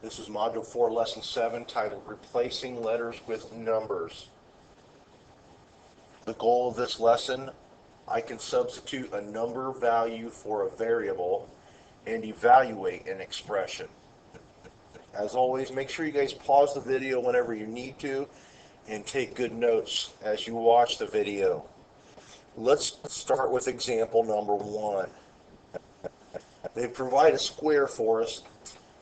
This is Module 4, Lesson 7, titled Replacing Letters with Numbers. The goal of this lesson, I can substitute a number value for a variable and evaluate an expression. As always, make sure you guys pause the video whenever you need to and take good notes as you watch the video. Let's start with example number 1. They provide a square for us.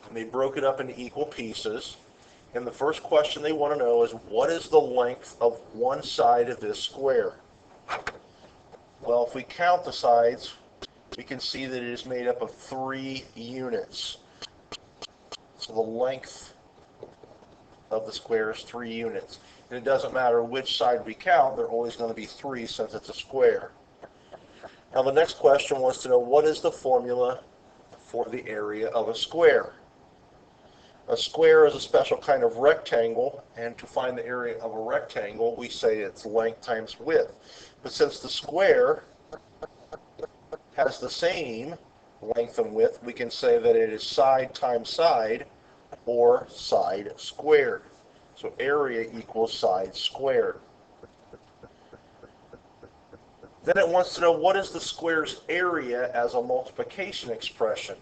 And they broke it up into equal pieces. And the first question they want to know is, what is the length of one side of this square? Well, if we count the sides, we can see that it is made up of 3 units. So the length of the square is 3 units. And it doesn't matter which side we count, they're always going to be 3 since it's a square. Now the next question wants to know, what is the formula for the area of a square? A square is a special kind of rectangle, and to find the area of a rectangle, we say it's length times width. But since the square has the same length and width, we can say that it is side times side, or side squared. So area equals side squared. Then it wants to know, what is the square's area as a multiplication expression?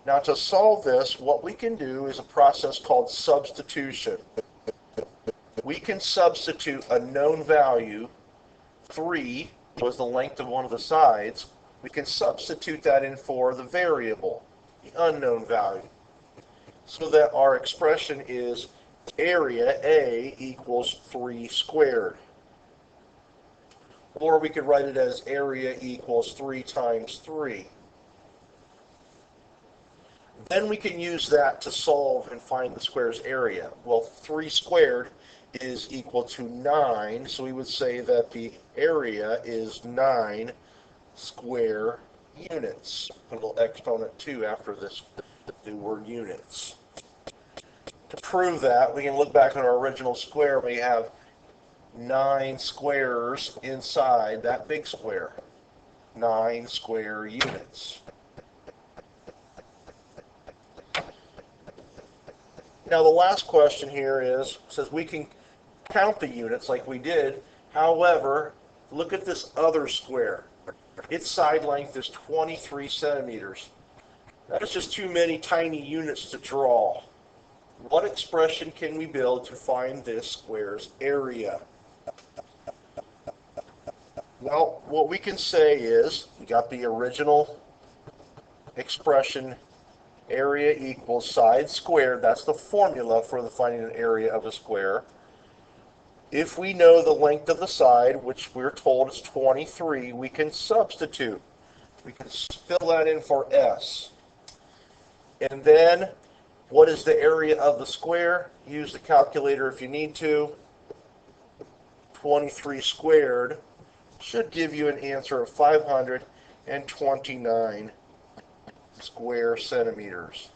Now, to solve this, what we can do is a process called substitution. We can substitute a known value, 3 was the length of one of the sides. We can substitute that in for the variable, the unknown value, so that our expression is area, A, equals 3 squared. Or we could write it as area equals 3 times 3. Then we can use that to solve and find the square's area. Well, 3 squared is equal to 9, so we would say that the area is 9 square units. Put a little exponent 2 after this, the word units. To prove that, we can look back on our original square. We have 9 squares inside that big square. 9 square units. Now the last question here says we can count the units like we did. However, look at this other square. Its side length is 23 centimeters. That is just too many tiny units to draw. What expression can we build to find this square's area? Well, what we can say is, we got the original expression, area equals side squared. That's the formula for finding an area of a square. If we know the length of the side, which we're told is 23, we can substitute. We can fill that in for S. And then, what is the area of the square? Use the calculator if you need to. 23 squared should give you an answer of 529 square centimeters.